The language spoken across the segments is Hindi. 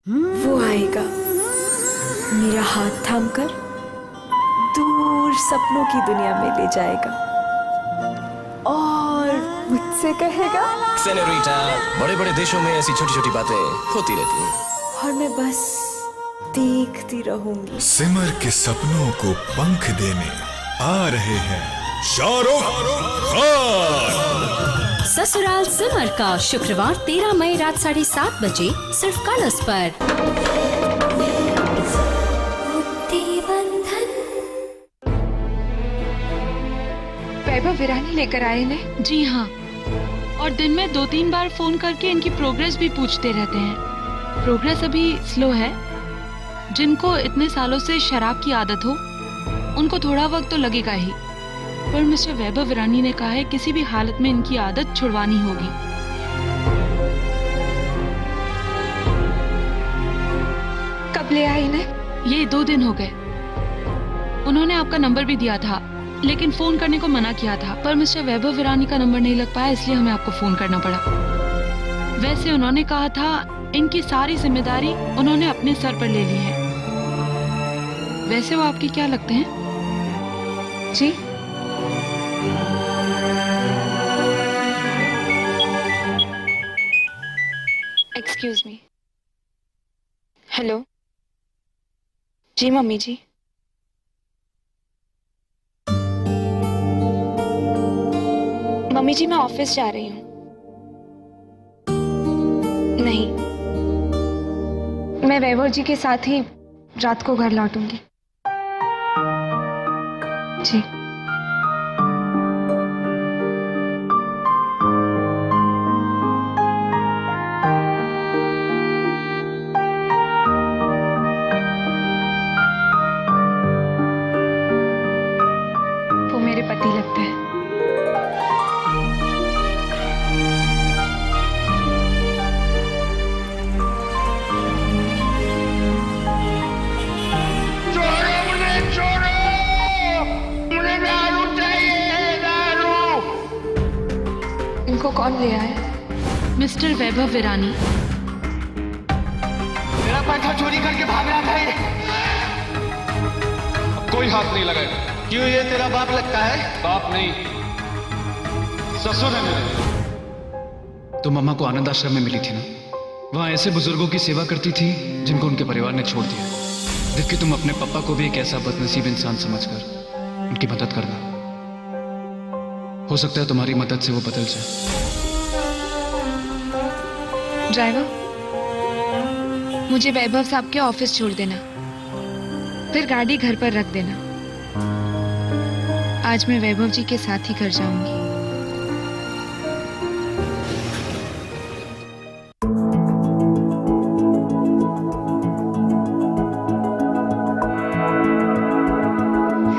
वो आएगा मेरा हाथ थामकर दूर सपनों की दुनिया में ले जाएगा और मुझसे कहेगा, सेनोरिटा, बड़े बड़े देशों में ऐसी छोटी छोटी बातें होती रहती हैं और मैं बस देखती रहूंगी। सिमर के सपनों को पंख देने आ रहे हैं शाहरुख खान। ससुराल सिमर का शुक्रवार 13 मई रात 7:30 बजे सिर्फ कलर्स पर। वैभव विरानी लेकर आए ने? जी हाँ, और दिन में 2-3 बार फोन करके इनकी प्रोग्रेस भी पूछते रहते हैं। प्रोग्रेस अभी स्लो है। जिनको इतने सालों से शराब की आदत हो उनको थोड़ा वक्त तो लगेगा ही, पर मिस्टर वैभव विरानी ने कहा है किसी भी हालत में इनकी आदत छुड़वानी होगी। कब ले आई ने? ये 2 दिन हो गए। उन्होंने आपका नंबर भी दिया था, लेकिन फोन करने को मना किया था, पर मिस्टर वैभव विरानी का नंबर नहीं लग पाया, इसलिए हमें आपको फोन करना पड़ा। वैसे उन्होंने कहा था इनकी सारी जिम्मेदारी उन्होंने अपने सर पर ले ली है। वैसे वो आपके क्या लगते हैं? जी, एक्सक्यूज मी। हेलो जी मम्मी जी। मम्मी जी मैं ऑफिस जा रही हूँ। नहीं, मैं वैभव जी के साथ ही रात को घर लौटूंगी। जी वो मेरे पति लगते हैं। इनको कौन ले आया? मिस्टर वैभव विरानी। मेरा पैसा चोरी करके भाग रहा था ये। अब कोई हाथ नहीं लगाएगा। क्यों, ये तेरा बाप लगता है? बाप नहीं, ससुर है मेरे। तो मम्मा को आनंद आश्रम में मिली थी ना, वहां ऐसे बुजुर्गों की सेवा करती थी जिनको उनके परिवार ने छोड़ दिया। देख के तुम अपने पापा को भी एक ऐसा बदनसीब इंसान समझकर उनकी मदद करना। हो सकता है तुम्हारी मदद से वो बदल जाए। ड्राइवर, मुझे वैभव साहब के ऑफिस छोड़ देना, फिर गाड़ी घर पर रख देना। आज मैं वैभव जी के साथ ही घर जाऊंगी।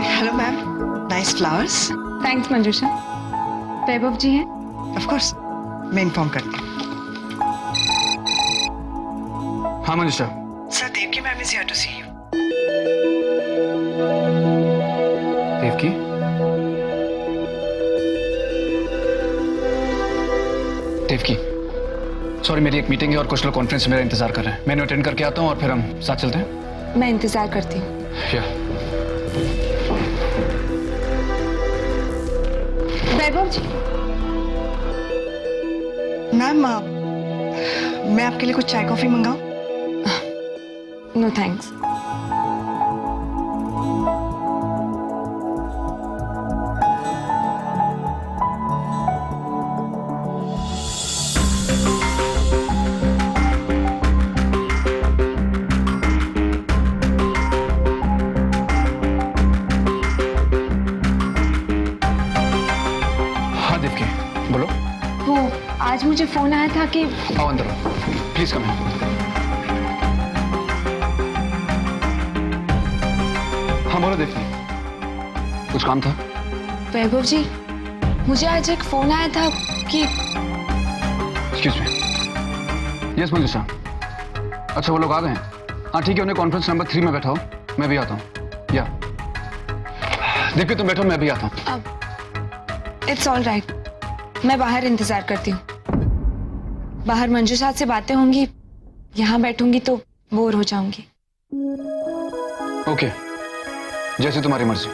Hello ma'am, nice flowers. Thanks Manjusha. Vaibhav ji हैं? ऑफ कोर्स, मैं इन्फॉर्म करती हूँ। हाँ Manisha. Sir, Devaki ma'am is here to see you. Devaki? Devaki, sorry मेरी एक मीटिंग है और कुछ लोग कॉन्फ्रेंस में मेरा इंतजार कर रहे हैं। मैं अटेंड करके आता हूँ और फिर हम साथ चलते हैं। मैं इंतजार करती हूँ। वैभव जी। मैम, मैं आपके लिए कुछ चाय कॉफी मंगाऊं? No thanks. हाँ देवकी, बोलो। वो आज मुझे फोन आया था कि आओ अंदर, प्लीज कम इन। हाँ बोलो देवकी, कुछ काम था? वैभव जी, मुझे आज एक फोन आया था कि एक्सक्यूज मी। यस मनीषा। अच्छा वो लोग आ गए हैं? हाँ ठीक है, उन्हें कॉन्फ्रेंस नंबर 3 में बैठाओ, मैं भी आता हूँ। या देवकी तुम बैठो, मैं भी आता हूँ। इट्स ऑल राइट, मैं बाहर इंतजार करती हूँ। बाहर मंजू साहब से बातें होंगी, यहाँ बैठूंगी तो बोर हो जाऊंगी। ओके, जैसे तुम्हारी मर्जी।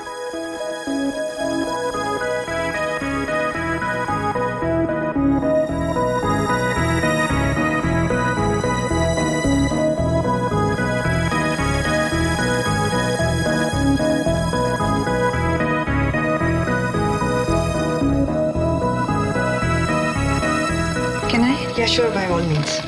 Can I? Yeah, sure, by all means.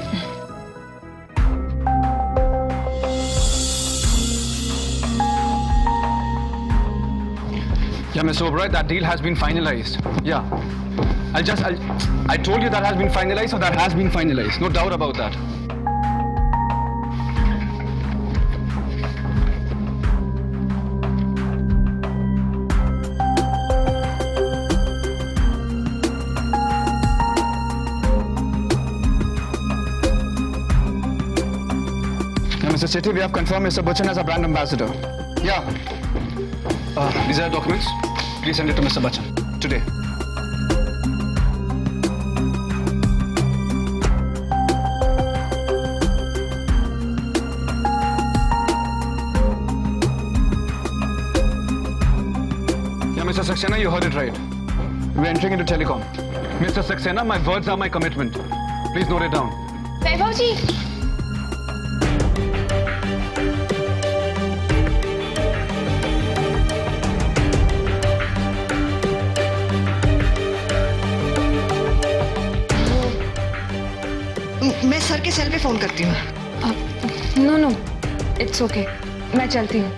Yeah, Mr. Oberoi, that deal has been finalized. Yeah. I told you that has been finalized, so that has been finalized. No doubt about that. Yeah, Mr. Sethi, we have confirmed Mr. Bachchan as a brand ambassador. Yeah. These are the documents. Please send it to Mr. Bachchan today. Yeah, Mr. Saxena, you heard it right. We're entering into telecom. Mr. Saxena, my words are my commitment. Please note it down. वैभव जी, मैं सर के सेल पे फोन करती हूँ। नो नो, इट्स ओके, मैं चलती हूँ।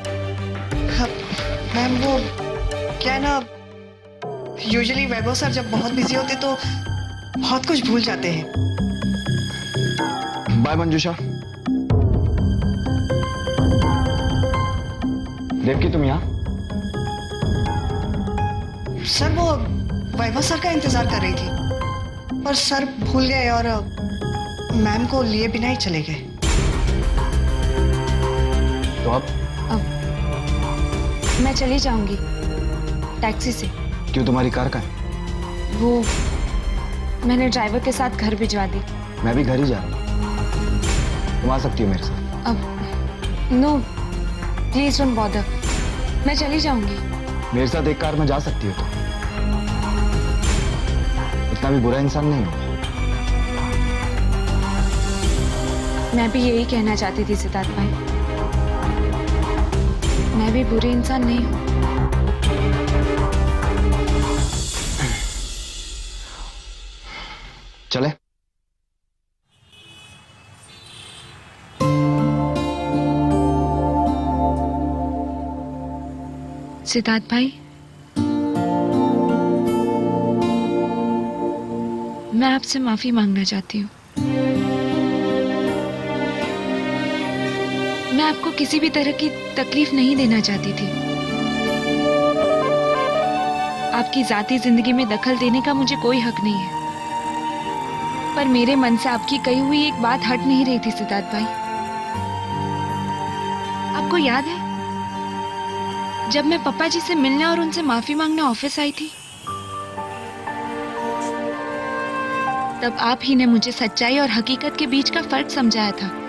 हाँ, मैम वो क्या है ना, यूजुअली वैभव सर जब बहुत बिजी होते तो बहुत कुछ भूल जाते हैं। बाय मंजूषा। देवकी, तुम यहाँ? सर वो वैभव सर का इंतजार कर रही थी, पर सर भूल गए और मैम को लिए बिना ही चले गए। तो अब मैं चली जाऊंगी टैक्सी से। क्यों, तुम्हारी कार का है? वो मैंने ड्राइवर के साथ घर भिजवा दी। मैं भी घर ही जा रहा हूँ, तुम आ सकती हो मेरे साथ। अब नो, प्लीज डोंट बॉदर, मैं चली जाऊंगी। मेरे साथ एक कार में जा सकती हो तो। इतना भी बुरा इंसान नहीं हूँ। मैं भी यही कहना चाहती थी सिद्धार्थ भाई, मैं भी बुरे इंसान नहीं हूँ। चले? सिद्धार्थ भाई, मैं आपसे माफी मांगना चाहती हूँ। मैं आपको किसी भी तरह की तकलीफ नहीं देना चाहती थी। आपकी जाती जिंदगी में दखल देने का मुझे कोई हक नहीं है, पर मेरे मन से आपकी कही हुई एक बात हट नहीं रही थी सिद्धार्थ भाई। आपको याद है जब मैं पापा जी से मिलने और उनसे माफी मांगने ऑफिस आई थी, तब आप ही ने मुझे सच्चाई और हकीकत के बीच का फर्क समझाया था।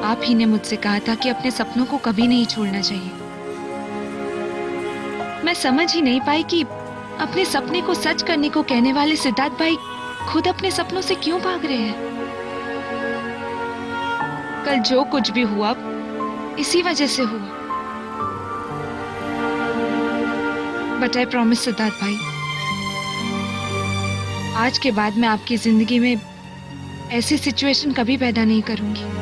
आप ही ने मुझसे कहा था कि अपने सपनों को कभी नहीं छोड़ना चाहिए। मैं समझ ही नहीं पाई कि अपने सपने को सच करने को कहने वाले सिद्धार्थ भाई खुद अपने सपनों से क्यों भाग रहे हैं। कल जो कुछ भी हुआ इसी वजह से हुआ। बट आई प्रॉमिस सिद्धार्थ भाई, आज के बाद मैं आपकी जिंदगी में ऐसी सिचुएशन कभी पैदा नहीं करूंगी।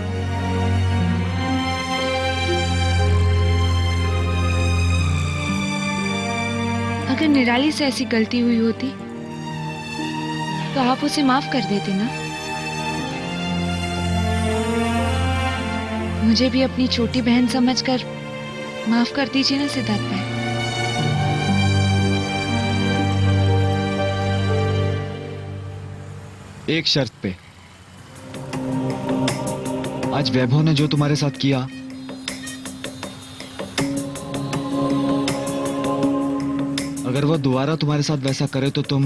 अगर निराली से ऐसी गलती हुई होती तो आप उसे माफ कर देते ना। मुझे भी अपनी छोटी बहन समझकर माफ कर दीजिए ना सिद्धार्थ भाई। एक शर्त पे। आज वैभव ने जो तुम्हारे साथ किया, अगर वो दोबारा तुम्हारे साथ वैसा करे तो तुम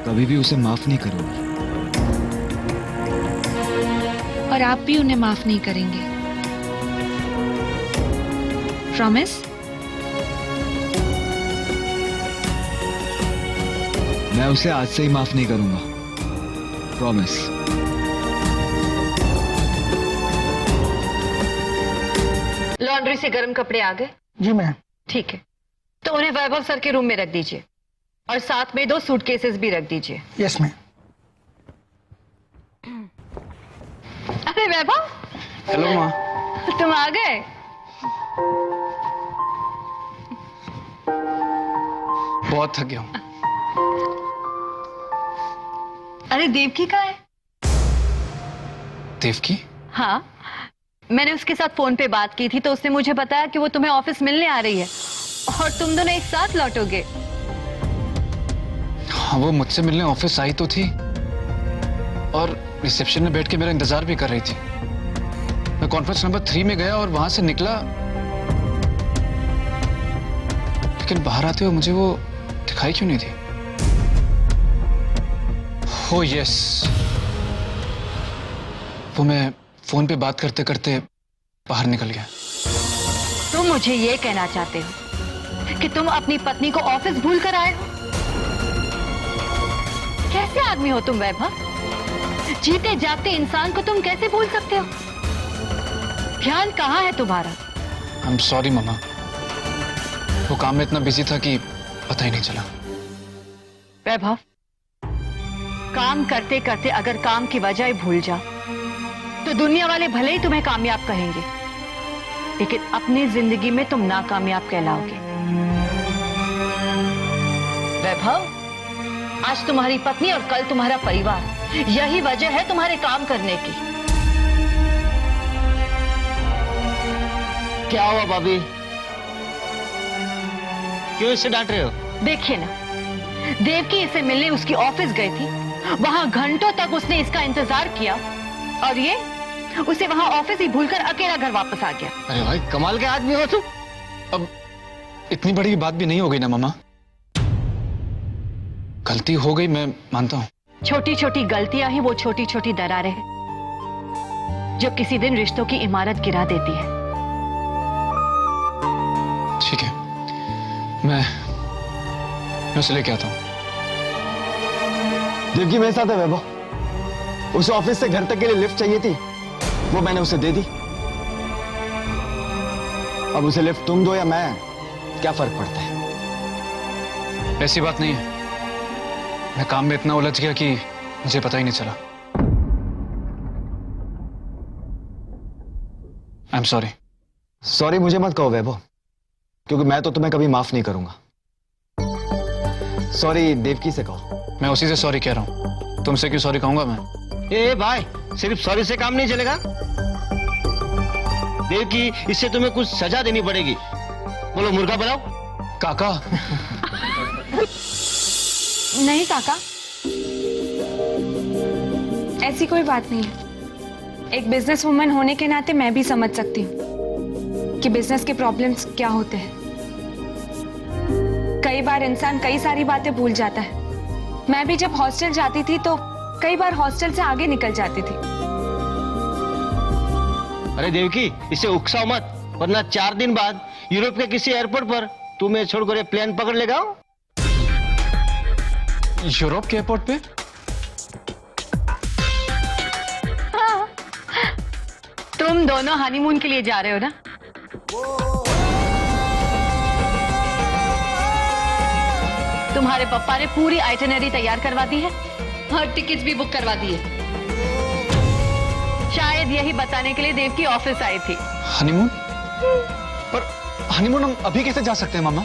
कभी भी उसे माफ नहीं करोगी। और आप भी उन्हें माफ नहीं करेंगे। प्रॉमिस? मैं उसे आज से ही माफ नहीं करूंगा। प्रॉमिस। लॉन्ड्री से गर्म कपड़े आ गए? जी मैम। ठीक है, तो उन्हें वैभव सर के रूम में रख दीजिए और साथ में 2 सूटकेसेस भी रख दीजिए। Yes ma'am. अरे वैभव, हेलो माँ। तुम आ गए। बहुत थक गया हूँ। अरे देवकी कहाँ है? देवकी? हाँ, मैंने उसके साथ फोन पे बात की थी तो उसने मुझे बताया कि वो तुम्हें ऑफिस मिलने आ रही है और तुम दोनों एक साथ लौटोगे। हाँ, वो मुझसे मिलने ऑफिस आई तो थी और रिसेप्शन में बैठ के मेरा इंतजार भी कर रही थी। मैं कॉन्फ्रेंस नंबर 3 में गया और वहां से निकला, लेकिन बाहर आते हुए मुझे वो दिखाई क्यों नहीं थी? ओह यस, वो मैं फोन पे बात करते करते बाहर निकल गया। तुम मुझे ये कहना चाहते हो कि तुम अपनी पत्नी को ऑफिस भूल कर आए हो? कैसे आदमी हो तुम वैभव? जीते जागते इंसान को तुम कैसे भूल सकते हो? ध्यान कहाँ है तुम्हारा? आई एम सॉरी मम्मा, वो काम में इतना बिजी था कि पता ही नहीं चला। वैभव, काम करते करते अगर काम की वजह ही भूल जाओ तो दुनिया वाले भले ही तुम्हें कामयाब कहेंगे, लेकिन अपनी जिंदगी में तुम नाकामयाब कहलाओगे। वैभव, आज तुम्हारी पत्नी और कल तुम्हारा परिवार, यही वजह है तुम्हारे काम करने की। क्या हुआ भाभी? क्यों इसे डांट रहे हो? देखिए ना, देवकी इसे मिलने उसकी ऑफिस गई थी, वहां घंटों तक उसने इसका इंतजार किया और ये उसे वहां ऑफिस ही भूलकर अकेला घर वापस आ गया। अरे भाई, कमाल के आदमी हो तुम। अब इतनी बड़ी बात भी नहीं हो गई ना मम्मा, गलती हो गई, मैं मानता हूँ। छोटी छोटी गलतियां ही वो छोटी छोटी दरारें हैं जो किसी दिन रिश्तों की इमारत गिरा देती है। ठीक है, मैं उसे लेके आता हूँ। देवकी मेरे साथ है वैभव। उसे ऑफिस से घर तक के लिए लिफ्ट चाहिए थी, वो मैंने उसे दे दी। अब उसे लिफ्ट तुम दो या मैं, क्या फर्क पड़ता है? ऐसी बात नहीं है, मैं काम में इतना उलझ गया कि मुझे पता ही नहीं चला। I am sorry. सॉरी मुझे मत कहो वैभव, क्योंकि मैं तो तुम्हें कभी माफ नहीं करूंगा। सॉरी देवकी से कहो। मैं उसी से सॉरी कह रहा हूं, तुमसे क्यों सॉरी कहूंगा मैं? ए भाई, सिर्फ सॉरी से काम नहीं चलेगा। देवकी, इससे तुम्हें कुछ सजा देनी पड़ेगी। बोलो, मुर्गा बनाओ। काका। नहीं काका, ऐसी कोई बात नहीं है। एक बिजनेस वुमन होने के नाते मैं भी समझ सकती हूँ कि बिजनेस के प्रॉब्लम्स क्या होते हैं। कई बार इंसान कई सारी बातें भूल जाता है। मैं भी जब हॉस्टल जाती थी तो कई बार हॉस्टल से आगे निकल जाती थी। अरे देवकी, इसे उकसाओ मत, वरना 4 दिन बाद यूरोप के किसी एयरपोर्ट पर तुम्हें छोड़कर ये प्लेन पकड़ लेगा। यूरोप के एयरपोर्ट पे? हाँ, तुम दोनों हनीमून के लिए जा रहे हो ना? तुम्हारे पापा ने पूरी आइटिनरी तैयार करवा दी है और टिकट्स भी बुक करवा दी है। शायद यही बताने के लिए देवकी ऑफिस आई थी। हनीमून? पर हनीमून हम अभी कैसे जा सकते हैं मामा?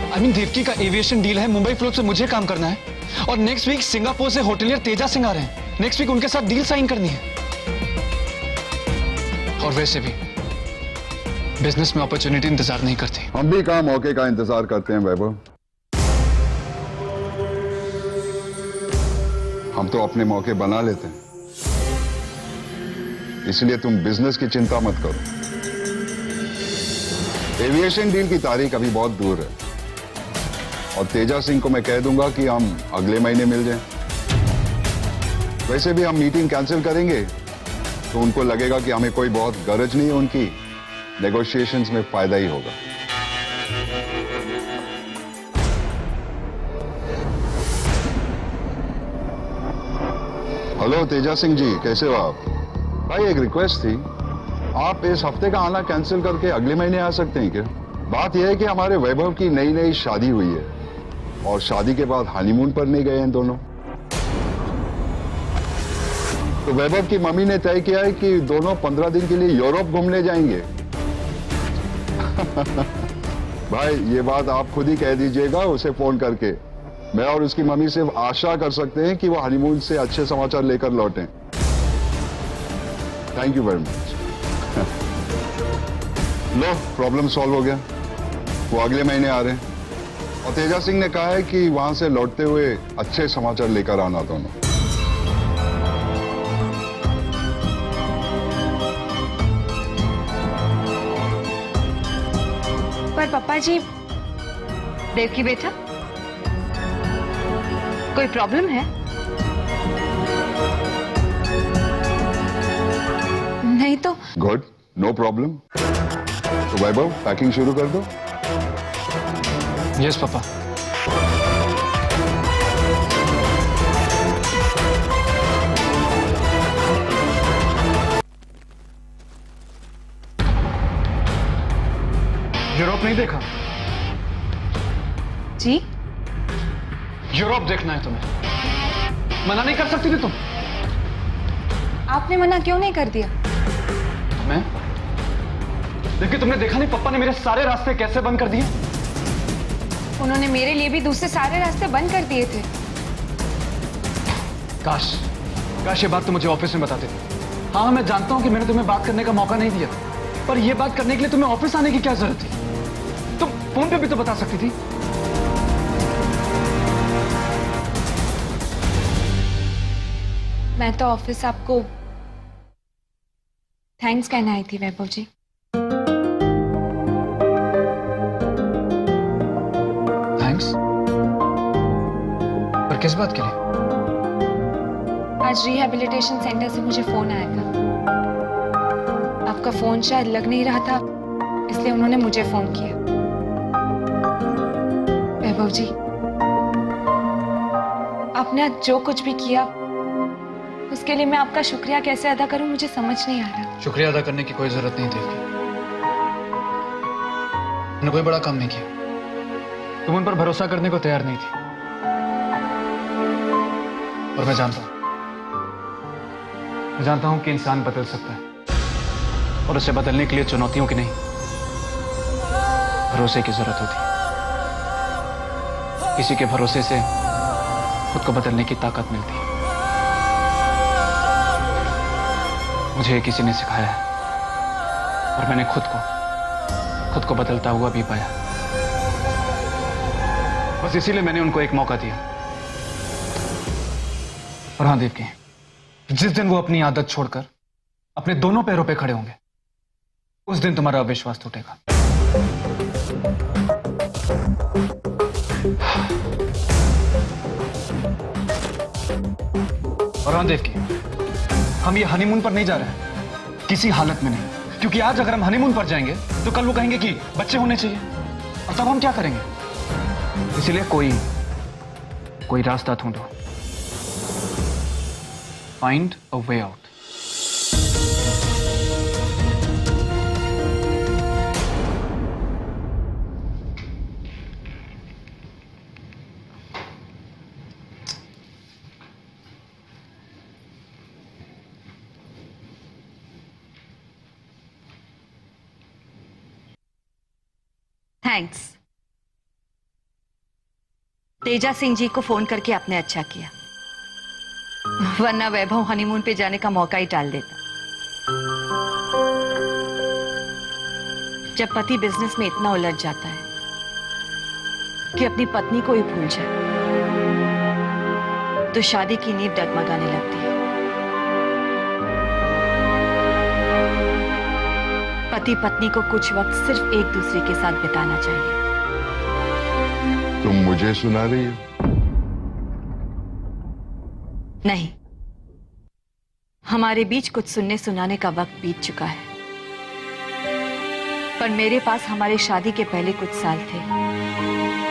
आई मीन देवकी का एविएशन डील है, मुंबई फ्लोट से मुझे काम करना है और नेक्स्ट वीक सिंगापुर से होटलियर तेजा सिंह आ रहे हैं। नेक्स्ट वीक उनके साथ डील साइन करनी है। और वैसे भी बिजनेस में अपॉर्चुनिटी इंतजार नहीं करती। हम भी कहाँ मौके का इंतजार करते हैं वैभव। हम तो अपने मौके बना लेते हैं, इसलिए तुम बिजनेस की चिंता मत करो। एविएशन डील की तारीख अभी बहुत दूर है और तेजा सिंह को मैं कह दूंगा कि हम अगले महीने मिल जाएं। वैसे भी हम मीटिंग कैंसिल करेंगे तो उनको लगेगा कि हमें कोई बहुत गरज नहीं है उनकी, नेगोशिएशंस में फायदा ही होगा। हेलो तेजा सिंह जी, कैसे हो आप? भाई एक रिक्वेस्ट थी, आप इस हफ्ते का आना कैंसिल करके अगले महीने आ सकते हैं क्या? बात यह है कि हमारे वैभव की नई नई शादी हुई है और शादी के बाद हनीमून पर नहीं गए हैं दोनों। तो वैभव की मम्मी ने तय किया है कि दोनों 15 दिन के लिए यूरोप घूमने जाएंगे। भाई ये बात आप खुद ही कह दीजिएगा उसे फोन करके। मैं और उसकी मम्मी सिर्फ आशा कर सकते हैं कि वो हनीमून से अच्छे समाचार लेकर लौटें। Thank you very much. लो, प्रॉब्लम सॉल्व हो गया, वो अगले महीने आ रहे हैं और तेजा सिंह ने कहा है कि वहां से लौटते हुए अच्छे समाचार लेकर आना दोनों। पर पापा जी, देवकी बेटा, कोई प्रॉब्लम है? नहीं तो। Good, no problem. तो वैभव पैकिंग शुरू कर दो। Yes papa. यूरोप नहीं देखा? जी? यूरोप देखना है तुम्हें? मना नहीं कर सकती थी तुम? आपने मना क्यों नहीं कर दिया? मैं? लेकिन तुमने देखा नहीं पप्पा ने मेरे सारे रास्ते कैसे बंद कर दिए? उन्होंने मेरे लिए भी दूसरे सारे रास्ते बंद कर दिए थे। काश काश ये बात तो मुझे ऑफिस में बताते थे। हाँ मैं जानता हूं कि मैंने तुम्हें बात करने का मौका नहीं दिया, पर यह बात करने के लिए तुम्हें ऑफिस आने की क्या जरूरत थी? तुम फोन पे भी तो बता सकती थी। मैं तो ऑफिस आपको थैंक्स कहने आई थी वैभव जी। थैंक्स? पर किस बात के लिए? आज रिहैबिलिटेशन सेंटर से मुझे फोन आया था। आपका फोन शायद लग नहीं रहा था, इसलिए उन्होंने मुझे फोन किया। वैभव जी, आपने आज जो कुछ भी किया उसके लिए मैं आपका शुक्रिया कैसे अदा करूं मुझे समझ नहीं आ रहा। शुक्रिया अदा करने की कोई जरूरत नहीं थी। मैंने कोई बड़ा काम नहीं किया। तुम उन पर भरोसा करने को तैयार नहीं थी, और मैं जानता हूं कि इंसान बदल सकता है और उसे बदलने के लिए चुनौतियों की नहीं, भरोसे की जरूरत होती है। किसी के भरोसे से खुद को बदलने की ताकत मिलती है। मुझे किसी ने सिखाया है और मैंने खुद को बदलता हुआ भी पाया। बस इसीलिए मैंने उनको एक मौका दिया। और हाँ देवकी, जिस दिन वो अपनी आदत छोड़कर अपने दोनों पैरों पे खड़े होंगे, उस दिन तुम्हारा अविश्वास टूटेगा। और हाँ देवकी, हम ये हनीमून पर नहीं जा रहे हैं, किसी हालत में नहीं। क्योंकि आज अगर हम हनीमून पर जाएंगे तो कल वो कहेंगे कि बच्चे होने चाहिए, और तब हम क्या करेंगे? इसीलिए कोई रास्ता ढूंढो। Find a way out. Thanks. Teja Singh ji को फोन करके आपने अच्छा किया, वरना वैभव हनीमून पे जाने का मौका ही टाल देता। जब पति बिजनेस में इतना उलझ जाता है कि अपनी पत्नी को ही भूल जाए, तो शादी की नींव डगमगाने लगती है। पति पत्नी को कुछ वक्त सिर्फ एक दूसरे के साथ बिताना चाहिए। तुम मुझे सुना रही हो? नहीं, हमारे बीच कुछ सुनने सुनाने का वक्त बीत चुका है, पर मेरे पास हमारी शादी के पहले कुछ साल थे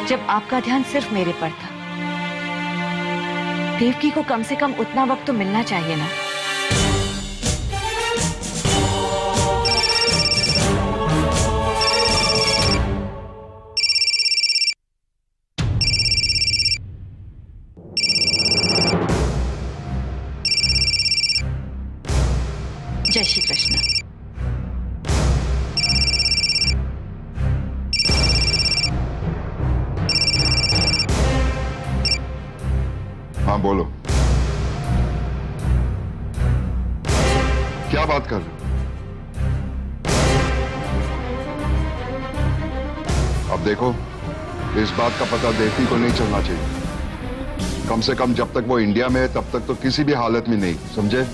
जब आपका ध्यान सिर्फ मेरे पर था। देवकी को कम से कम उतना वक्त तो मिलना चाहिए ना। जय श्री कृष्ण। हाँ बोलो, क्या बात कर रहे हो? अब देखो, इस बात का पता देवकी को नहीं चलना चाहिए। कम से कम जब तक वो इंडिया में है तब तक तो किसी भी हालत में नहीं, समझे?